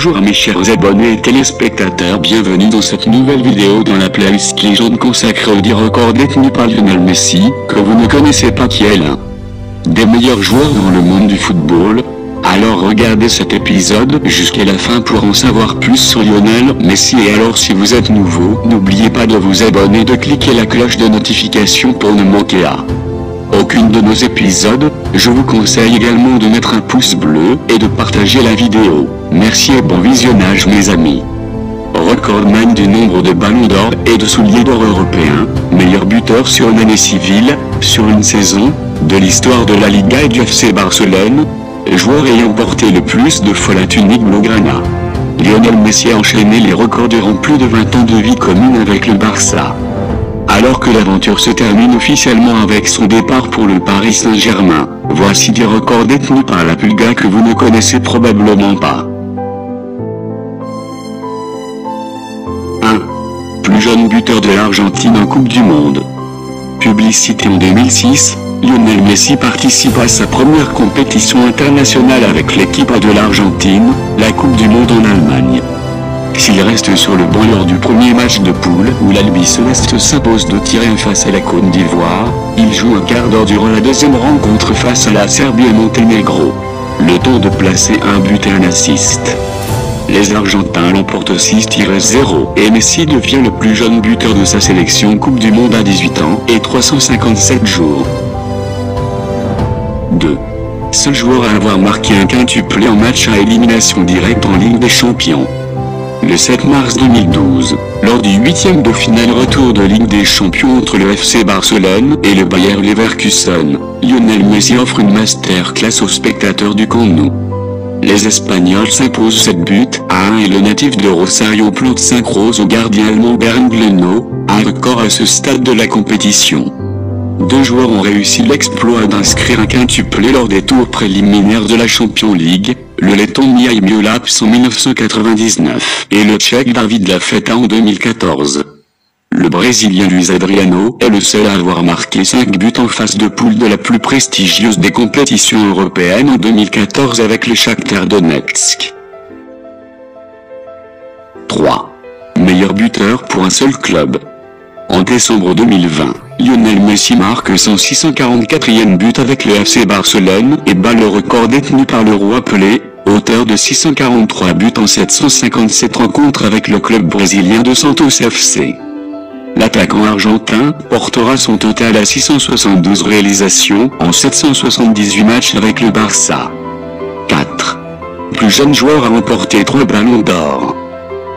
Bonjour à mes chers abonnés et téléspectateurs, bienvenue dans cette nouvelle vidéo dans la playlist qui est jaune consacrée aux 10 records détenus par Lionel Messi, que vous ne connaissez pas, qui est l'un des meilleurs joueurs dans le monde du football. Alors regardez cet épisode jusqu'à la fin pour en savoir plus sur Lionel Messi. Et alors, si vous êtes nouveau, n'oubliez pas de vous abonner et de cliquer la cloche de notification pour ne manquer aucune de nos épisodes. Je vous conseille également de mettre un pouce bleu et de partager la vidéo. Merci et bon visionnage mes amis. Recordman du nombre de ballons d'or et de souliers d'or européens, meilleur buteur sur une année civile, sur une saison, de l'histoire de la Liga et du FC Barcelone, joueur ayant porté le plus de fois la tunique blaugrana. Lionel Messi a enchaîné les records durant plus de 20 ans de vie commune avec le Barça. Alors que l'aventure se termine officiellement avec son départ pour le Paris Saint-Germain, voici des records détenus par la Pulga que vous ne connaissez probablement pas. 1. Plus jeune buteur de l'Argentine en Coupe du Monde. Publicité en 2006, Lionel Messi participe à sa première compétition internationale avec l'équipe A de l'Argentine, la Coupe du Monde en Allemagne. S'il reste sur le banc lors du premier match de poule où l'Albi Céleste s'impose de tirer face à la Côte d'Ivoire, il joue un quart d'heure durant la deuxième rencontre face à la Serbie et Monténégro. Le temps de placer un but et un assist. Les Argentins l'emportent 6-0 et Messi devient le plus jeune buteur de sa sélection Coupe du Monde à 18 ans et 357 jours. 2. Seul joueur à avoir marqué un quintuplé en match à élimination directe en Ligue des Champions. Le 7 mars 2012, lors du 8e de finale retour de Ligue des Champions entre le FC Barcelone et le Bayer Leverkusen, Lionel Messi offre une masterclass aux spectateurs du Camp Nou. Les Espagnols s'imposent 7 buts à 1 et le natif de Rosario plante 5 roses au gardien allemand Bernd Leno, un record à ce stade de la compétition. Deux joueurs ont réussi l'exploit d'inscrire un quintuplé lors des tours préliminaires de la Champions League, le Letton Mihai Miolaps en 1999 et le Tchèque David Lafeta en 2014. Le Brésilien Luiz Adriano est le seul à avoir marqué 5 buts en phase de poule de la plus prestigieuse des compétitions européennes en 2014 avec le Shakhtar Donetsk. 3. Meilleur buteur pour un seul club. En décembre 2020, Lionel Messi marque son 644e but avec le FC Barcelone et bat le record détenu par le roi Pelé, auteur de 643 buts en 757 rencontres avec le club brésilien de Santos FC. L'attaquant argentin portera son total à 672 réalisations en 778 matchs avec le Barça. 4. Plus jeune joueur à remporter 3 ballons d'or.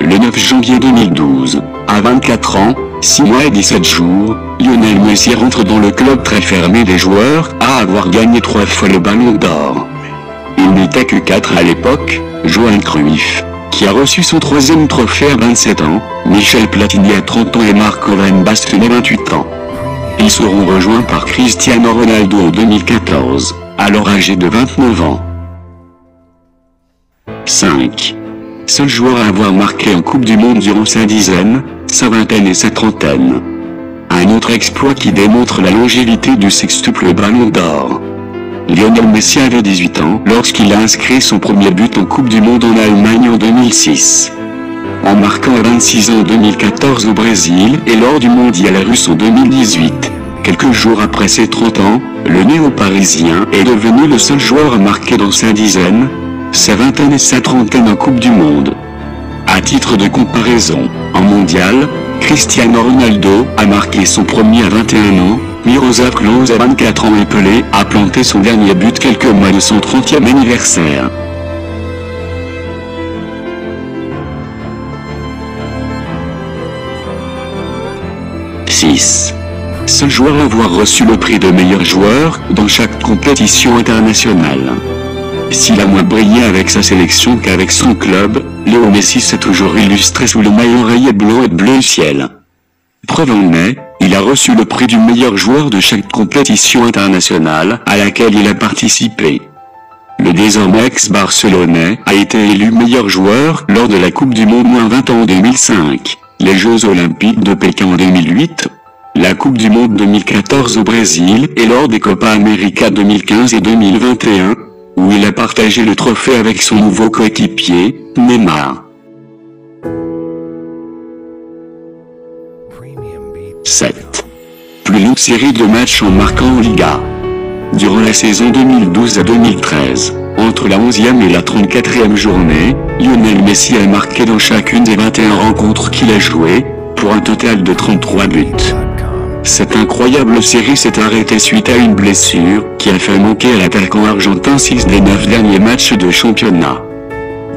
Le 9 janvier 2012, à 24 ans, 6 mois et 17 jours, Lionel Messi rentre dans le club très fermé des joueurs à avoir gagné 3 fois le ballon d'or. Il n'était que 4 à l'époque, Johan Cruyff, qui a reçu son 3e trophée à 27 ans, Michel Platini à 30 ans et Marco Van Basten à 28 ans. Ils seront rejoints par Cristiano Ronaldo en 2014, alors âgé de 29 ans. 5. Seul joueur à avoir marqué en Coupe du Monde durant sa dizaine, sa vingtaine et sa trentaine. Un autre exploit qui démontre la longévité du sextuple ballon d'or. Lionel Messi avait 18 ans lorsqu'il a inscrit son premier but en Coupe du Monde en Allemagne en 2006. En marquant à 26 ans en 2014 au Brésil et lors du Mondial russe en 2018. Quelques jours après ses 30 ans, le néo-parisien est devenu le seul joueur à marquer dans sa dizaine, sa vingtaine et sa trentaine en Coupe du Monde. À titre de comparaison, en mondial, Cristiano Ronaldo a marqué son premier à 21 ans, Miroslav Klose à 24 ans et Pelé a planté son dernier but quelques mois de son 30e anniversaire. Seul joueur à avoir reçu le prix de meilleur joueur dans chaque compétition internationale. S'il a moins brillé avec sa sélection qu'avec son club, Léo Messi s'est toujours illustré sous le maillot rayé blanc et bleu ciel. Preuve en est, il a reçu le prix du meilleur joueur de chaque compétition internationale à laquelle il a participé. Le désormais ex-barcelonais a été élu meilleur joueur lors de la Coupe du Monde -20 en 2005, les Jeux Olympiques de Pékin en 2008, la Coupe du Monde 2014 au Brésil et lors des Copa América 2015 et 2021, où il a partagé le trophée avec son nouveau coéquipier, Neymar. 7. Plus longue série de matchs en marquant en Liga. Durant la saison 2012 à 2013, entre la 11e et la 34e journée, Lionel Messi a marqué dans chacune des 21 rencontres qu'il a jouées, pour un total de 33 buts. Cette incroyable série s'est arrêtée suite à une blessure, qui a fait manquer à l'attaquant argentin 6 des 9 derniers matchs de championnat.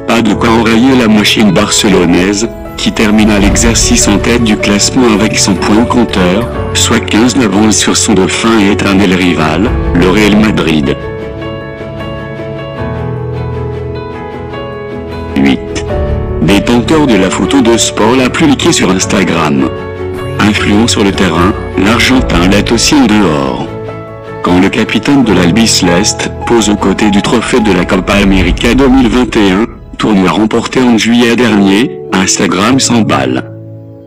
Pas de quoi enrayer la machine barcelonaise, qui termine à l'exercice en tête du classement avec 100 points au compteur, soit 15 d'avance sur son dauphin et éternel rival, le Real Madrid. 8. Détenteur de la photo de sport la plus likée sur Instagram. Influent sur le terrain, l'Argentin l'est aussi en dehors. Quand le capitaine de l'Albiceleste pose aux côtés du trophée de la Copa América 2021, tournoi remporté en juillet dernier, Instagram s'emballe.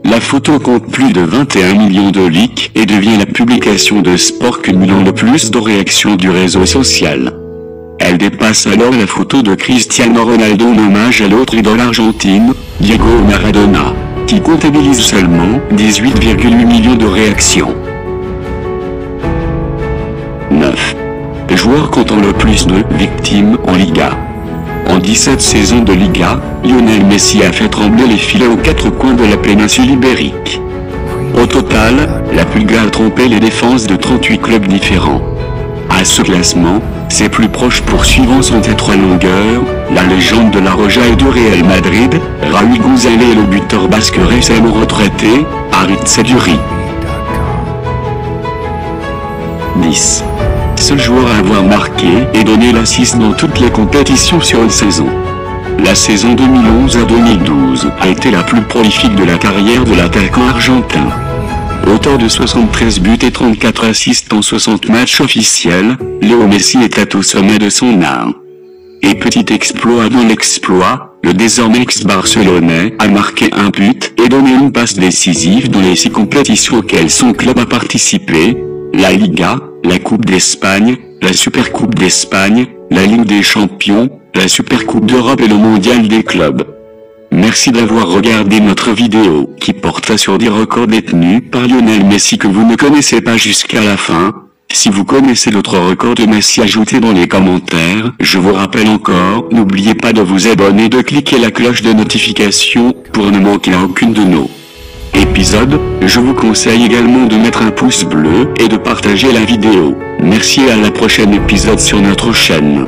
La photo compte plus de 21 millions de likes et devient la publication de sport cumulant le plus de réactions du réseau social. Elle dépasse alors la photo de Cristiano Ronaldo en hommage à l'autre idole argentine, Diego Maradona, qui comptabilise seulement 18,8 millions de réactions. 9. Joueur comptant le plus de victimes en Liga. En 17 saisons de Liga, Lionel Messi a fait trembler les filets aux 4 coins de la péninsule ibérique. Au total, la Pulga a trompé les défenses de 38 clubs différents. À ce classement, ses plus proches poursuivants sont être à longueur, la légende de la Roja et du Real Madrid, Raúl González et le buteur basque récemment retraité, Harit Seduri. 10. Seul joueur à avoir marqué et donné l'assist dans toutes les compétitions sur une saison. La saison 2011 à 2012 a été la plus prolifique de la carrière de l'attaquant argentin. Auteur de 73 buts et 34 assists en 60 matchs officiels, Léo Messi était au sommet de son art. Et petit exploit dans l'exploit, le désormais ex-barcelonais a marqué un but et donné une passe décisive dans les 6 compétitions auxquelles son club a participé, la Liga, la Coupe d'Espagne, la Supercoupe d'Espagne, la Ligue des Champions, la Supercoupe d'Europe et le Mondial des clubs. Merci d'avoir regardé notre vidéo qui porta sur des records détenus par Lionel Messi que vous ne connaissez pas jusqu'à la fin. Si vous connaissez d'autres records de Messi, ajoutez dans les commentaires. Je vous rappelle encore, n'oubliez pas de vous abonner et de cliquer la cloche de notification pour ne manquer à aucune de nos épisodes. Je vous conseille également de mettre un pouce bleu et de partager la vidéo. Merci et à la prochaine épisode sur notre chaîne.